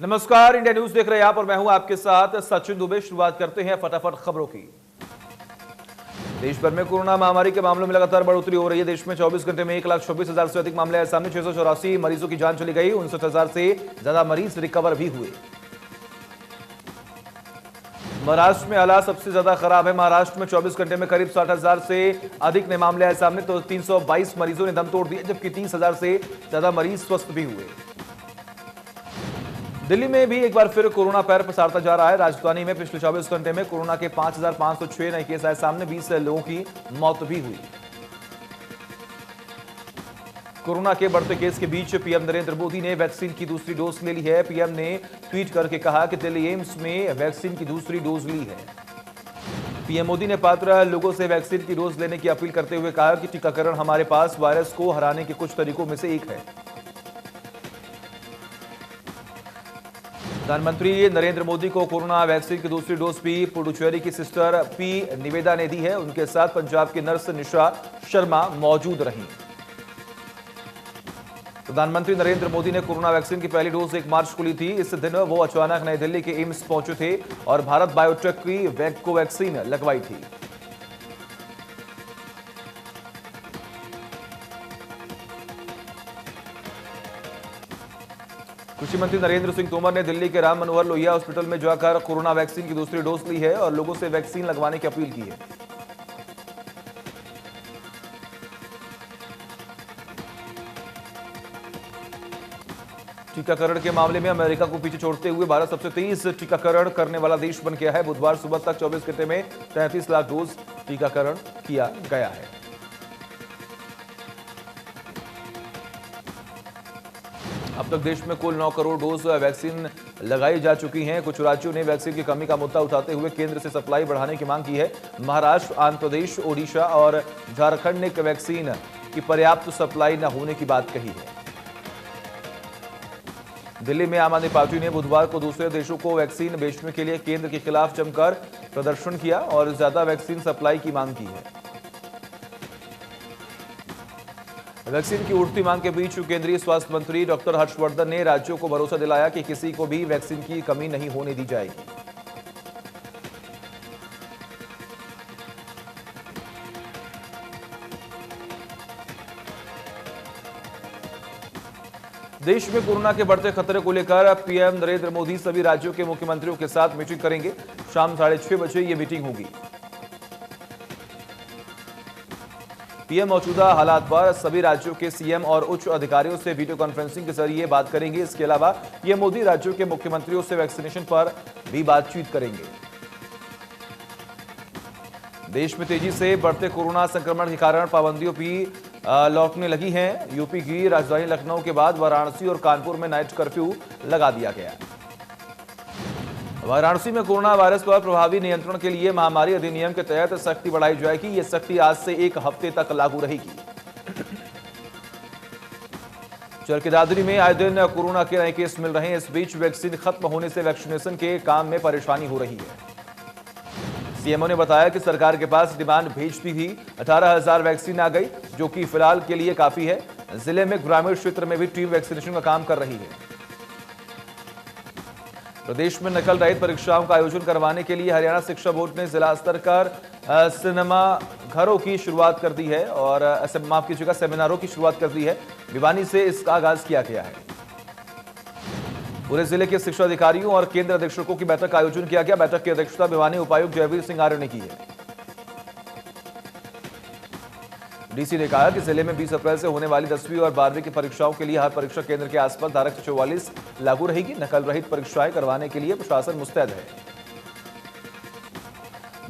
नमस्कार, India news देख रहे हैं आप और मैं हूं आपके साथ सचिन दुबे। शुरुआत करते हैं फटाफट खबरों की। देश भर में कोरोना महामारी के मामलों में लगातार बढ़ोतरी हो रही है। देश में 24 घंटे में 1,26,000 से अधिक मामले आए सामने। 684 मरीजों की जान चली गई। 59,000 से ज्यादा मरीज रिकवर भी हुए। महाराष्ट्र में हालात सबसे ज्यादा खराब है। महाराष्ट्र में 24 घंटे में करीब 60,000 से अधिक नए मामले आए सामने, तो 322 मरीजों ने दम तोड़ दिया, जबकि 30,000 से ज्यादा मरीज स्वस्थ भी हुए। दिल्ली में भी एक बार फिर कोरोना पैर पसारता जा रहा है। राजधानी में पिछले 24 घंटे में कोरोना के 5,506 नए केस आए सामने। 20 लोगों की मौत भी हुई। कोरोना के बढ़ते केस के बीच पीएम नरेंद्र मोदी ने वैक्सीन की दूसरी डोज ले ली है। पीएम ने ट्वीट करके कहा कि दिल्ली एम्स में वैक्सीन की दूसरी डोज ली है। पीएम मोदी ने पात्र लोगों से वैक्सीन की डोज लेने की अपील करते हुए कहा कि टीकाकरण हमारे पास वायरस को हराने के कुछ तरीकों में से एक है। प्रधानमंत्री नरेंद्र मोदी को कोरोना वैक्सीन की दूसरी डोज भी पुडुचेरी की सिस्टर पी निवेदा ने दी है। उनके साथ पंजाब की नर्स निशा शर्मा मौजूद रहीं। प्रधानमंत्री नरेंद्र मोदी ने कोरोना वैक्सीन की पहली डोज 1 मार्च को ली थी। इस दिन वो अचानक नई दिल्ली के एम्स पहुंचे थे और भारत बायोटेक की कोवैक्सीन लगवाई थी। कृषि मंत्री नरेंद्र सिंह तोमर ने दिल्ली के राम मनोहर लोहिया हॉस्पिटल में जाकर कोरोना वैक्सीन की दूसरी डोज ली है और लोगों से वैक्सीन लगवाने की अपील की है। टीकाकरण के मामले में अमेरिका को पीछे छोड़ते हुए भारत सबसे तेज टीकाकरण करने वाला देश बन गया है। बुधवार सुबह तक 24 घंटे में 33 लाख डोज टीकाकरण किया गया है। अब तक देश में कुल 9 करोड़ डोज वैक्सीन लगाई जा चुकी हैं। कुछ राज्यों ने वैक्सीन की कमी का मुद्दा उठाते हुए केंद्र से सप्लाई बढ़ाने की मांग की है। महाराष्ट्र, आंध्र प्रदेश, ओडिशा और झारखंड ने वैक्सीन की पर्याप्त सप्लाई न होने की बात कही है। दिल्ली में आम आदमी पार्टी ने बुधवार को दूसरे देशों को वैक्सीन बेचने के लिए केंद्र के खिलाफ जमकर प्रदर्शन किया और ज्यादा वैक्सीन सप्लाई की मांग की है। वैक्सीन की उठती मांग के बीच केंद्रीय स्वास्थ्य मंत्री डॉक्टर हर्षवर्धन ने राज्यों को भरोसा दिलाया कि किसी को भी वैक्सीन की कमी नहीं होने दी जाएगी। देश में कोरोना के बढ़ते खतरे को लेकर पीएम नरेंद्र मोदी सभी राज्यों के मुख्यमंत्रियों के साथ मीटिंग करेंगे। शाम 6:30 बजे यह मीटिंग होगी। पीएम मौजूदा हालात पर सभी राज्यों के सीएम और उच्च अधिकारियों से वीडियो कॉन्फ्रेंसिंग के जरिए बात करेंगे। इसके अलावा ये मोदी राज्यों के मुख्यमंत्रियों से वैक्सीनेशन पर भी बातचीत करेंगे। देश में तेजी से बढ़ते कोरोना संक्रमण के कारण पाबंदियों भी लौटने लगी हैं। यूपी की राजधानी लखनऊ के बाद वाराणसी और कानपुर में नाइट कर्फ्यू लगा दिया गया। वाराणसी में कोरोना वायरस पर प्रभावी नियंत्रण के लिए महामारी अधिनियम के तहत सख्ती बढ़ाई जाएगी। यह सख्ती आज से 1 हफ्ते तक लागू रहेगी। चरखी में आए दिन कोरोना के नए केस मिल रहे हैं। इस बीच वैक्सीन खत्म होने से वैक्सीनेशन के काम में परेशानी हो रही है। सीएमओ ने बताया कि सरकार के पास डिमांड भेज दी थी। 18,000 वैक्सीन आ गई, जो कि फिलहाल के लिए काफी है। जिले में ग्रामीण क्षेत्र में भी टीम वैक्सीनेशन का काम कर रही है। प्रदेश में नकल रहित परीक्षाओं का आयोजन करवाने के लिए हरियाणा शिक्षा बोर्ड ने जिला स्तर पर सिनेमा घरों की शुरुआत कर दी है और माफ कीजिएगा सेमिनारों की शुरुआत कर दी है। भिवानी से इसका आगाज किया गया है। पूरे जिले के शिक्षा अधिकारियों और केंद्र अधीक्षकों की बैठक का आयोजन किया गया। बैठक की अध्यक्षता भिवानी उपायुक्त जयवीर सिंह आर्य ने की है। डीसी ने कहा कि जिले में 20 अप्रैल से होने वाली 10वीं और 12वीं की परीक्षाओं के लिए हर परीक्षा केंद्र के आसपास धारा 44 लागू रहेगी। नकल रहित परीक्षाएं करवाने के लिए प्रशासन मुस्तैद है।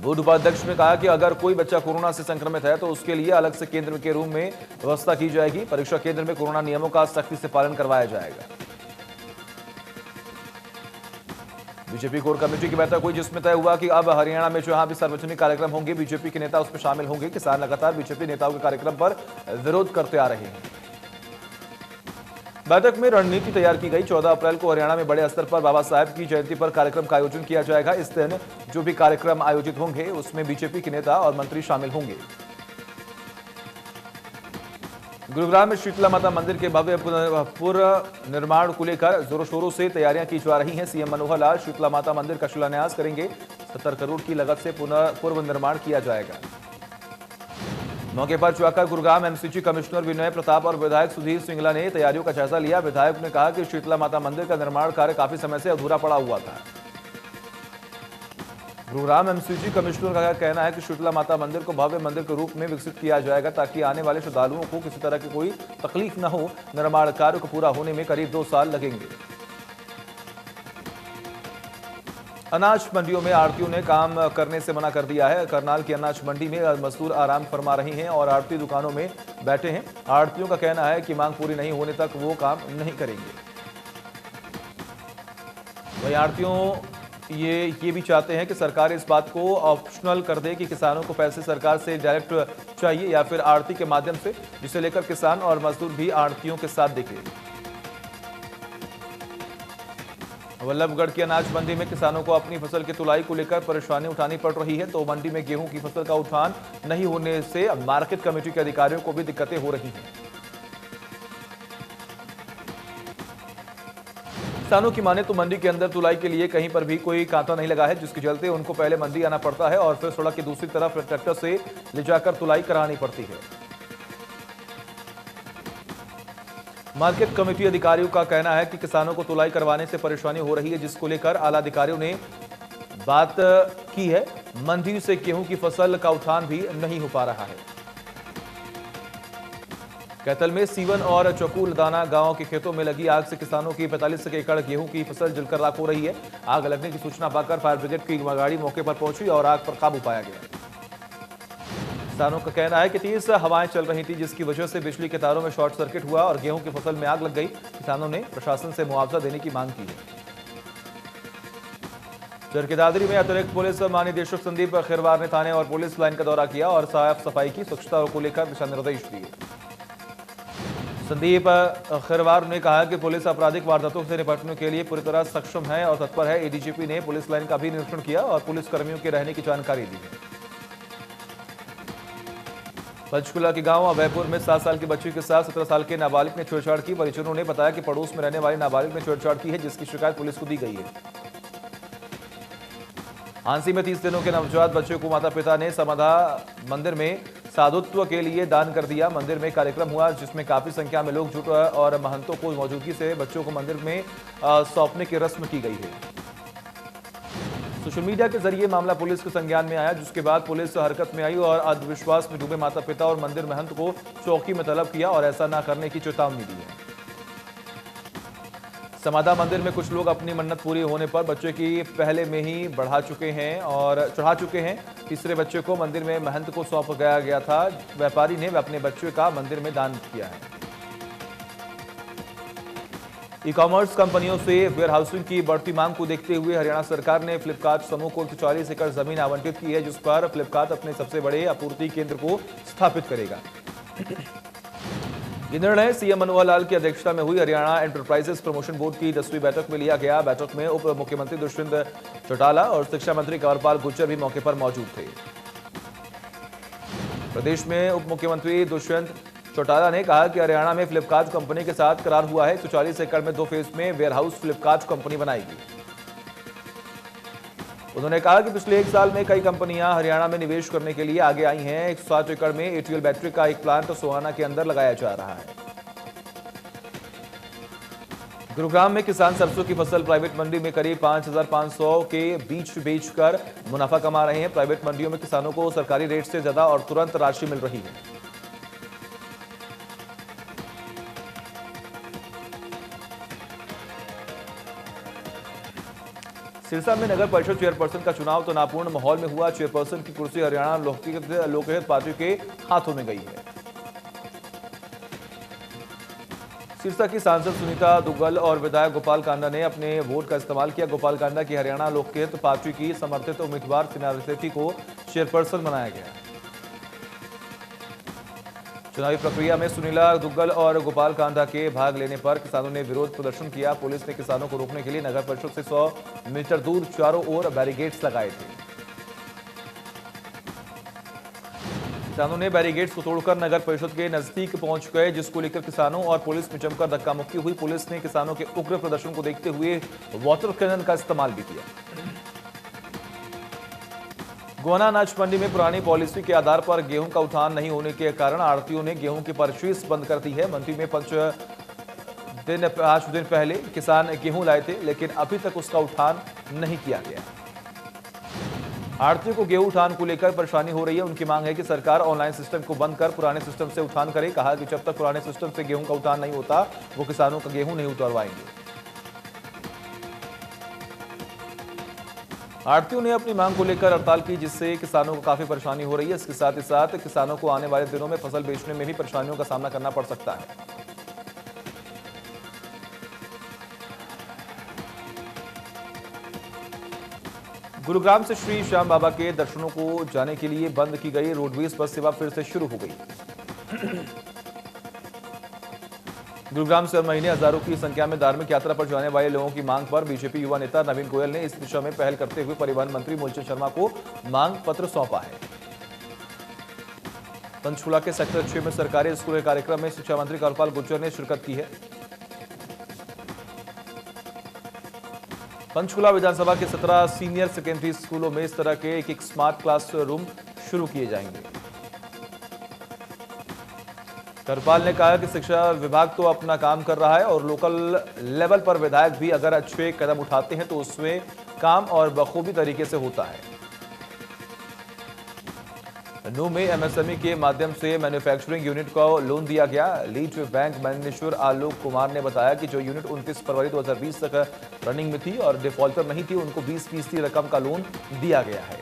बोर्ड उपाध्यक्ष ने कहा कि अगर कोई बच्चा कोरोना से संक्रमित है तो उसके लिए अलग से केंद्र के रूम में व्यवस्था की जाएगी। परीक्षा केंद्र में कोरोना नियमों का सख्ती से पालन करवाया जाएगा। बीजेपी कोर कमेटी की बैठक हुई, जिसमें तय हुआ कि अब हरियाणा में जहां भी सार्वजनिक कार्यक्रम होंगे बीजेपी के नेता उसमें शामिल होंगे। किसान लगातार बीजेपी नेताओं के कार्यक्रम पर विरोध करते आ रहे हैं। बैठक में रणनीति तैयार की गई। 14 अप्रैल को हरियाणा में बड़े स्तर पर बाबा साहब की जयंती पर कार्यक्रम का आयोजन किया जाएगा। इस दिन जो भी कार्यक्रम आयोजित होंगे उसमें बीजेपी के नेता और मंत्री शामिल होंगे। गुरुग्राम में शीतला माता मंदिर के भव्य पुनर्निर्माण को लेकर जोरों शोरों से तैयारियां की जा रही हैं। सीएम मनोहर लाल शीतला माता मंदिर का शिलान्यास करेंगे। 70 करोड़ की लागत से पूर्व निर्माण किया जाएगा। मौके पर जाकर गुरुग्राम एमसीजी कमिश्नर विनय प्रताप और विधायक सुधीर सिंगला ने तैयारियों का जायजा लिया। विधायक ने कहा कि शीतला माता मंदिर का निर्माण कार्य काफी समय से अधूरा पड़ा हुआ था। गुरुग्राम एमसीजी कमिश्नर का कहना है कि शीतला माता मंदिर को भव्य मंदिर के रूप में विकसित किया जाएगा ताकि आने वाले श्रद्धालुओं को किसी तरह की कोई तकलीफ न हो। निर्माण कार्य को पूरा होने में करीब 2 साल लगेंगे। अनाज मंडियों में आढ़तियों ने काम करने से मना कर दिया है। करनाल की अनाज मंडी में मजदूर आराम फरमा रहे हैं और आढ़ती दुकानों में बैठे हैं। आढ़तियों का कहना है कि मांग पूरी नहीं होने तक वो काम नहीं करेंगे। वहीं आढ़तियों ये भी चाहते हैं कि सरकार इस बात को ऑप्शनल कर दे कि किसानों को पैसे सरकार से डायरेक्ट चाहिए या फिर आढ़ती के माध्यम से, जिसे लेकर किसान और मजदूर भी आढ़तियों के साथ दिखे। वल्लभगढ़ की अनाज मंडी में किसानों को अपनी फसल की तुलाई को लेकर परेशानी उठानी पड़ रही है। तो मंडी में गेहूं की फसल का उठान नहीं होने से मार्केट कमेटी के अधिकारियों को भी दिक्कतें हो रही हैं। किसानों की माने तो मंडी के अंदर तुलाई के लिए कहीं पर भी कोई कांटा नहीं लगा है, जिसके चलते उनको पहले मंडी आना पड़ता है और फिर सड़क की दूसरी तरफ ट्रैक्टर से ले जाकर तुलाई करानी पड़ती है। मार्केट कमेटी अधिकारियों का कहना है कि किसानों को तुलाई करवाने से परेशानी हो रही है, जिसको लेकर आला अधिकारियों ने बात की है। मंडी से गेहूं की फसल का उठान भी नहीं हो पा रहा है। कैथल में सीवन और चौकूल दाना गांव के खेतों में लगी आग से किसानों की 45 एकड़ गेहूं की फसल जलकर राख हो रही है। आग लगने की सूचना पाकर फायर ब्रिगेड की गाड़ी मौके पर पहुंची और आग पर काबू पाया गया। किसानों का कहना है कि 30 हवाएं चल रही थी, जिसकी वजह से बिजली के तारों में शॉर्ट सर्किट हुआ और गेहूं की फसल में आग लग गई। किसानों ने प्रशासन से मुआवजा देने की मांग की है। चरखी में अतिरिक्त पुलिस महानिदेशक संदीप खिरवार ने थाने और पुलिस लाइन का दौरा किया और साफ सफाई की स्वच्छता को लेकर दिशा निर्देश दिए। संदीप खिरवार ने कहा कि पुलिस आपराधिक वारदातों से निपटने के लिए पूरी तरह सक्षम है और तत्पर है। एडीजीपी ने पुलिस लाइन का भी निरीक्षण किया और पुलिस कर्मियों के रहने की जानकारी दी। पंचकुला के गांव अभयपुर में 7 साल की बच्ची के साथ 17 साल के नाबालिग ने छेड़छाड़ की। परिजनों ने बताया कि पड़ोस में रहने वाली नाबालिग ने छेड़छाड़ की है, जिसकी शिकायत पुलिस को दी गई है। हांसी में 30 दिनों के नवजात बच्चे को माता पिता ने समाधा मंदिर में साधुत्व के लिए दान कर दिया। मंदिर में कार्यक्रम हुआ जिसमें काफी संख्या में लोग जुटे और महंतों को मौजूदगी से बच्चों को मंदिर में सौंपने की रस्म की गई है। सोशल मीडिया के जरिए मामला पुलिस के संज्ञान में आया, जिसके बाद पुलिस हरकत में आई और अंधविश्वास में डूबे माता पिता और मंदिर महंत को चौकी में तलब किया और ऐसा न करने की चेतावनी दी है। समाधा मंदिर में कुछ लोग अपनी मन्नत पूरी होने पर बच्चे की पहले में ही चढ़ा चुके हैं। तीसरे बच्चे को मंदिर में महंत को सौंप गया था। व्यापारी ने अपने बच्चे का मंदिर में दान किया है। ई कॉमर्स कंपनियों से वेयरहाउसिंग की बढ़ती मांग को देखते हुए हरियाणा सरकार ने फ्लिपकार्ट समूह को 40 एकड़ जमीन आवंटित की है, जिस पर फ्लिपकार्ट अपने सबसे बड़े आपूर्ति केंद्र को स्थापित करेगा। यह निर्णय सीएम मनोहर लाल की अध्यक्षता में हुई हरियाणा एंटरप्राइजेस प्रमोशन बोर्ड की 10वीं बैठक में लिया गया। बैठक में उप मुख्यमंत्री दुष्यंत चौटाला और शिक्षा मंत्री कंवरपाल गुर्जर भी मौके पर मौजूद थे। प्रदेश में उप मुख्यमंत्री दुष्यंत चौटाला ने कहा कि हरियाणा में फ्लिपकार्ट कंपनी के साथ करार हुआ है। 140 एकड़ में 2 फेज में वेयरहाउस फ्लिपकार्ट कंपनी बनाएगी। उन्होंने कहा कि पिछले 1 साल में कई कंपनियां हरियाणा में निवेश करने के लिए आगे आई हैं। 160 एकड़ में एटीएल बैटरी का एक प्लांट सोहाना के अंदर लगाया जा रहा है। गुरुग्राम में किसान सरसों की फसल प्राइवेट मंडी में करीब 5,500 के बीच बेचकर मुनाफा कमा रहे हैं। प्राइवेट मंडियों में किसानों को सरकारी रेट से ज्यादा और तुरंत राशि मिल रही है। सिरसा में नगर परिषद चेयरपर्सन का चुनाव तनावपूर्ण माहौल में हुआ। चेयरपर्सन की कुर्सी हरियाणा लोकहित पार्टी के हाथों में गई है। सिरसा की सांसद सुनीता दुग्गल और विधायक गोपाल कांडा ने अपने वोट का इस्तेमाल किया। गोपाल कांडा की हरियाणा लोकहित पार्टी की समर्थित उम्मीदवार सिनार सेठी को चेयरपर्सन बनाया गया। चुनावी प्रक्रिया में सुनीला दुग्गल और गोपाल कांडा के भाग लेने पर किसानों ने विरोध प्रदर्शन किया। पुलिस ने किसानों को रोकने के लिए नगर परिषद से 100 मीटर दूर चारों ओर बैरिकेड्स लगाए थे। किसानों ने बैरिकेड्स को तोड़कर नगर परिषद के नजदीक पहुंच गए, जिसको लेकर किसानों और पुलिस में जमकर धक्का मुक्की हुई। पुलिस ने किसानों के उग्र प्रदर्शन को देखते हुए वाटर कैनन का इस्तेमाल भी किया। गोहाना अनाज मंडी में पुरानी पॉलिसी के आधार पर गेहूं का उठान नहीं होने के कारण आढ़तियों ने गेहूं की परचेज बंद कर दी है। मंडी में 5 दिन पहले किसान गेहूं लाए थे, लेकिन अभी तक उसका उठान नहीं किया गया। आढ़तियों को गेहूं उठान को लेकर परेशानी हो रही है। उनकी मांग है कि सरकार ऑनलाइन सिस्टम को बंद कर पुराने सिस्टम से उठान करे। कहा कि जब तक पुराने सिस्टम से गेहूं का उठान नहीं होता, वो किसानों का गेहूं नहीं उतरवाएंगे। आढ़तियों ने अपनी मांग को लेकर हड़ताल की, जिससे किसानों को काफी परेशानी हो रही है। इसके साथ ही साथ किसानों को आने वाले दिनों में फसल बेचने में भी परेशानियों का सामना करना पड़ सकता है। गुरुग्राम से श्री श्याम बाबा के दर्शनों को जाने के लिए बंद की गई रोडवेज बस सेवा फिर से शुरू हो गई। गुरुग्राम से हर महीने हजारों की संख्या में धार्मिक यात्रा पर जाने वाले लोगों की मांग पर बीजेपी युवा नेता नवीन गोयल ने इस दिशा में पहल करते हुए परिवहन मंत्री मूलचंद शर्मा को मांग पत्र सौंपा है। पंचकुला के सेक्टर 6 में सरकारी स्कूल के कार्यक्रम में शिक्षा मंत्री कंवरपाल गुर्जर ने शिरकत की है। पंचकुला विधानसभा के 17 सीनियर सेकेंडरी स्कूलों में इस तरह के एक स्मार्ट क्लास रूम शुरू किए जाएंगे। कंवरपाल ने कहा कि शिक्षा विभाग तो अपना काम कर रहा है और लोकल लेवल पर विधायक भी अगर अच्छे कदम उठाते हैं तो उसमें काम और बखूबी तरीके से होता है। नूह में एमएसएमई के माध्यम से मैन्युफैक्चरिंग यूनिट को लोन दिया गया। Lead bank manager Alok Kumar ने बताया कि जो यूनिट 29 फरवरी 2020 तक रनिंग में थी और डिफॉल्टर नहीं थी, उनको 20% रकम का लोन दिया गया है।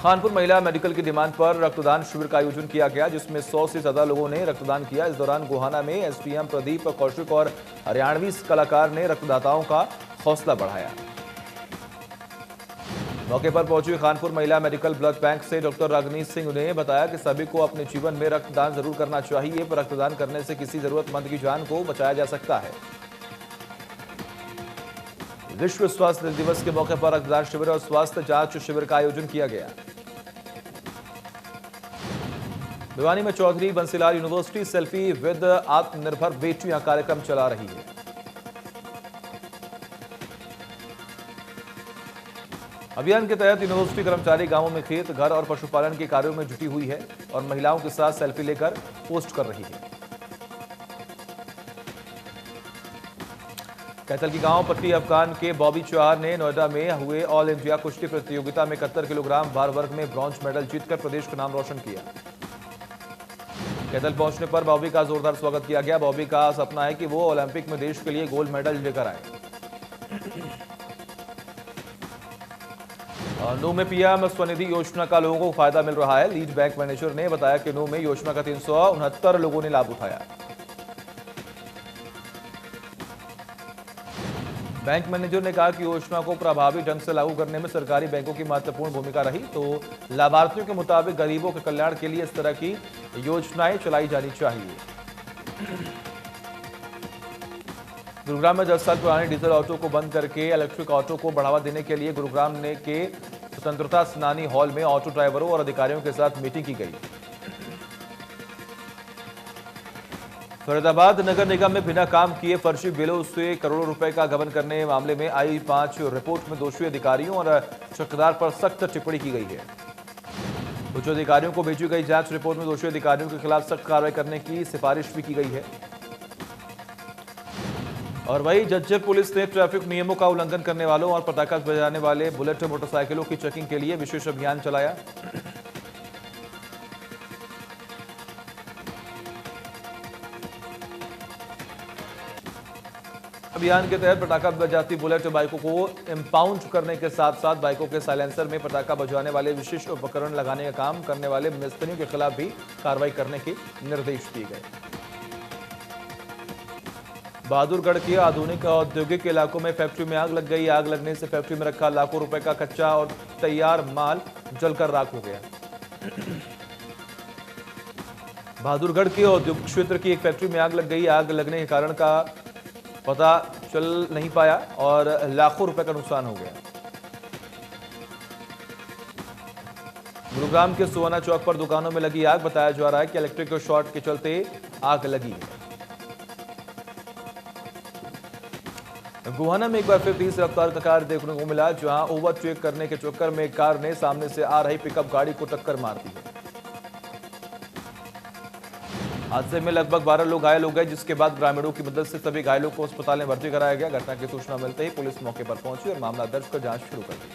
खानपुर महिला मेडिकल की डिमांड पर रक्तदान शिविर का आयोजन किया गया, जिसमें 100 से ज्यादा लोगों ने रक्तदान किया। इस दौरान गोहाना में एसपीएम प्रदीप कौशिक और हरियाणवी कलाकार ने रक्तदाताओं का हौसला बढ़ाया। मौके पर पहुंची खानपुर महिला मेडिकल ब्लड बैंक से डॉक्टर रागनी सिंह ने बताया कि सभी को अपने जीवन में रक्तदान जरूर करना चाहिए, पर रक्तदान करने से किसी जरूरतमंद की जान को बचाया जा सकता है। विश्व स्वास्थ्य दिवस के मौके पर रक्तदान शिविर और स्वास्थ्य जांच शिविर का आयोजन किया गया। भिवानी में Chaudhary Bansilal university selfie with आत्मनिर्भर बेटियां कार्यक्रम चला रही है। अभियान के तहत यूनिवर्सिटी कर्मचारी गांवों में खेत, घर और पशुपालन के कार्यों में जुटी हुई है और महिलाओं के साथ सेल्फी लेकर पोस्ट कर रही है। कैथल की गांव पट्टी अफगान के बॉबी चौहान ने नोएडा में हुए ऑल इंडिया कुश्ती प्रतियोगिता में 71 किलोग्राम भार वर्ग में ब्रॉन्ज मेडल जीतकर प्रदेश का नाम रोशन किया। कैथल पहुंचने पर बॉबी का जोरदार स्वागत किया गया। बॉबी का सपना है कि वो ओलंपिक में देश के लिए गोल्ड मेडल लेकर आए। नूह में पीएम स्वनिधि योजना का लोगों को फायदा मिल रहा है। लीड बैंक मैनेजर ने बताया कि नूह में योजना का 369 लोगों ने लाभ उठाया। बैंक मैनेजर ने कहा कि योजना को प्रभावी ढंग से लागू करने में सरकारी बैंकों की महत्वपूर्ण भूमिका रही, तो लाभार्थियों के मुताबिक गरीबों के कल्याण के लिए इस तरह की योजनाएं चलाई जानी चाहिए। गुरुग्राम में 10 साल पुराने डीजल ऑटो को बंद करके इलेक्ट्रिक ऑटो को बढ़ावा देने के लिए गुरुग्राम के स्वतंत्रता सेनानी हॉल में ऑटो ड्राइवरों और अधिकारियों के साथ मीटिंग की गई। फरीदाबाद नगर निगम में बिना काम किए फर्जी बिलों से करोड़ों रुपए का गबन करने मामले में आई 5 रिपोर्ट में दोषी अधिकारियों और चौकीदार पर सख्त टिप्पणी की गई है। उच्च अधिकारियों को भेजी गई जांच रिपोर्ट में दोषी अधिकारियों के खिलाफ सख्त कार्रवाई करने की सिफारिश भी की गई है। और वही जज्जर पुलिस ने ट्रैफिक नियमों का उल्लंघन करने वालों और पटाखा बजाने वाले बुलेट मोटरसाइकिलों की चेकिंग के लिए विशेष अभियान चलाया। अभियान के तहत पटाखा बजाती बुलेट बाइकों को इंपाउंड करने के साथ साथ बाइकों के साइलेंसर में पटाखा बजाने वाले विशिष्ट उपकरण लगाने का काम करने वाले मिस्त्रियों के खिलाफ भी कार्रवाई करने के निर्देश दिए गए। बहादुरगढ़ के आधुनिक औद्योगिक इलाकों में फैक्ट्री में आग लग गई। आग लगने से फैक्ट्री में रखा लाखों रुपए का कच्चा और तैयार माल जलकर राख हो गया। बहादुरगढ़ के औद्योगिक क्षेत्र की एक फैक्ट्री में आग लग गई। आग लगने के कारण का पता चल नहीं पाया और लाखों रुपए का नुकसान हो गया। गुरुग्राम के सुहाना चौक पर दुकानों में लगी आग। बताया जा रहा है कि इलेक्ट्रिक शॉर्ट के चलते आग लगी है। गोहाना में एक बार फिर तेज रफ्तार का कार देखने को मिला, जहां ओवरटेक करने के चक्कर में कार ने सामने से आ रही पिकअप गाड़ी को टक्कर मार दी है। हादसे में लगभग 12 लोग घायल हो गए, जिसके बाद ग्रामीणों की मदद से सभी घायलों को अस्पताल में भर्ती कराया गया। घटना की सूचना मिलते ही पुलिस मौके पर पहुंची और मामला दर्ज कर जांच शुरू कर दी।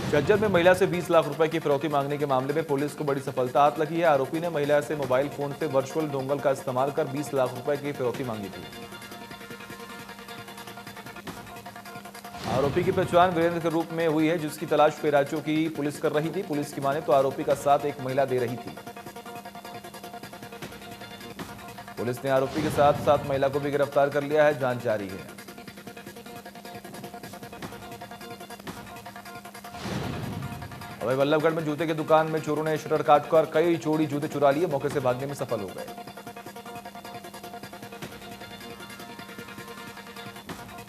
झज्जर में महिला से 20 लाख रुपए की फिरौती मांगने के मामले में पुलिस को बड़ी सफलता हाथ लगी है। आरोपी ने महिला से मोबाइल फोन से वर्चुअल डोंगल का इस्तेमाल कर 20 लाख रुपए की फिरौती मांगी थी। आरोपी की पहचान वीरेंद्र के रूप में हुई है, जिसकी तलाश कई राज्यों की पुलिस कर रही थी। पुलिस की माने तो आरोपी का साथ एक महिला दे रही थी। पुलिस ने आरोपी के साथ साथ महिला को भी गिरफ्तार कर लिया है। जांच जारी है। वहीं बल्लभगढ़ में जूते की दुकान में चोरों ने शटर काटकर कई जोड़ी जूते चुरा लिए। मौके से भागने में सफल हो गए।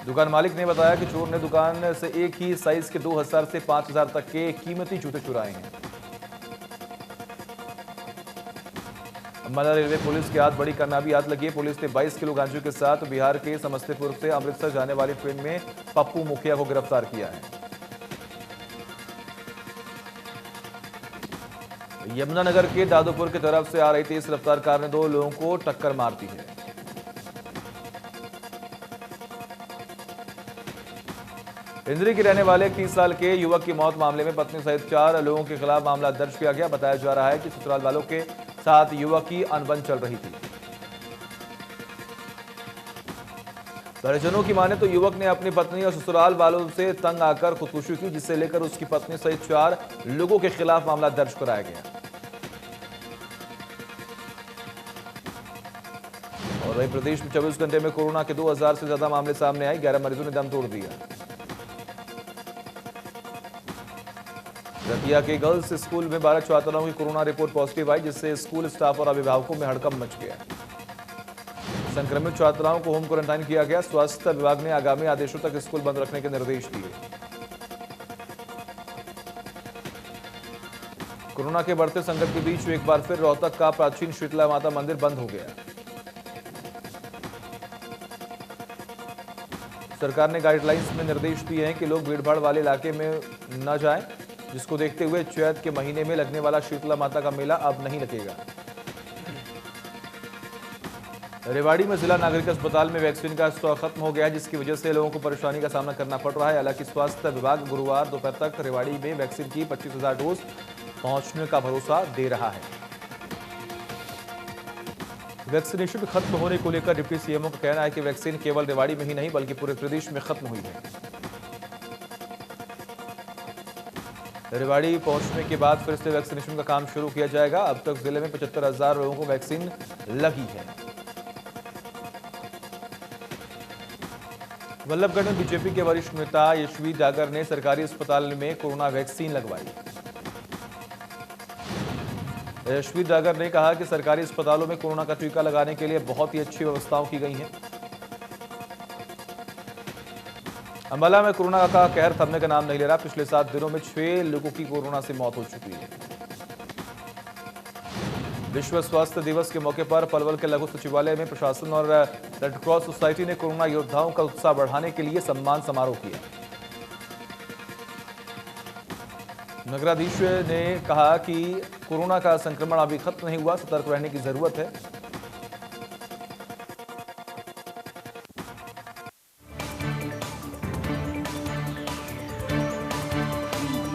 दुकान मालिक ने बताया कि चोर ने दुकान से एक ही साइज के 2000 से 5000 तक के कीमती जूते चुराए हैं। अंबाला रेलवे पुलिस के हाथ बड़ी कामयाबी हाथ लगी है। पुलिस ने 22 किलो गांजे के साथ बिहार के समस्तीपुर से अमृतसर जाने वाली ट्रेन में पप्पू मुखिया को गिरफ्तार किया है। यमुनानगर के दादोपुर की तरफ से आ रही तेज रफ्तार कार ने 2 लोगों को टक्कर मार दी है। इंद्री के रहने वाले 30 साल के युवक की मौत मामले में पत्नी सहित 4 लोगों के खिलाफ मामला दर्ज किया गया। बताया जा रहा है कि ससुराल वालों के साथ युवक की अनबन चल रही थी। परिजनों की माने तो युवक ने अपनी पत्नी और ससुराल वालों से तंग आकर खुदकुशी की, जिसे लेकर उसकी पत्नी सहित 4 लोगों के खिलाफ मामला दर्ज कराया गया। और वहीं प्रदेश में 24 घंटे में कोरोना के 2000 से ज्यादा मामले सामने आए। 11 मरीजों ने दम तोड़ दिया। दतिया के गर्ल्स स्कूल में 12 छात्राओं की कोरोना रिपोर्ट पॉजिटिव आई, जिससे स्कूल स्टाफ और अभिभावकों में हड़कंप मच गया। संक्रमित छात्राओं को होम क्वारंटाइन किया गया। स्वास्थ्य विभाग ने आगामी आदेशों तक स्कूल बंद रखने के निर्देश दिए। कोरोना के बढ़ते संकट के बीच एक बार फिर रोहतक का प्राचीन शीतला माता मंदिर बंद हो गया। सरकार ने गाइडलाइंस में निर्देश दिए हैं कि लोग भीड़भाड़ वाले इलाके में न जाएं, जिसको देखते हुए चैत के महीने में लगने वाला शीतला माता का मेला अब नहीं लगेगा। रेवाड़ी में जिला नागरिक अस्पताल में वैक्सीन का स्टॉक खत्म हो गया है, जिसकी वजह से लोगों को परेशानी का सामना करना पड़ रहा है। हालांकि स्वास्थ्य विभाग गुरुवार दोपहर तक रेवाड़ी में वैक्सीन की 25,000 डोज पहुंचने का भरोसा दे रहा है। वैक्सीनेशन खत्म होने को लेकर डिप्टी सीएमओ का कहना है कि वैक्सीन केवल रेवाड़ी में ही नहीं बल्कि पूरे प्रदेश में खत्म हुई है। रेवाड़ी पहुंचने के बाद फिर से वैक्सीनेशन का काम शुरू किया जाएगा। अब तक जिले में 75,000 लोगों को वैक्सीन लगी है। बल्लभगढ़ में बीजेपी के वरिष्ठ नेता यशवी डागर ने सरकारी अस्पताल में कोरोना वैक्सीन लगवाई। यशवी डागर ने कहा कि सरकारी अस्पतालों में कोरोना का टीका लगाने के लिए बहुत ही अच्छी व्यवस्थाएं की गई हैं। अंबाला में कोरोना का कहर थमने का नाम नहीं ले रहा। पिछले 7 दिनों में 6 लोगों की कोरोना से मौत हो चुकी है। विश्व स्वास्थ्य दिवस के मौके पर पलवल के लघु सचिवालय में प्रशासन और रेड क्रॉस सोसाइटी ने कोरोना योद्धाओं का उत्साह बढ़ाने के लिए सम्मान समारोह किया। नगराधीश ने कहा कि कोरोना का संक्रमण अभी खत्म नहीं हुआ, सतर्क रहने की जरूरत है।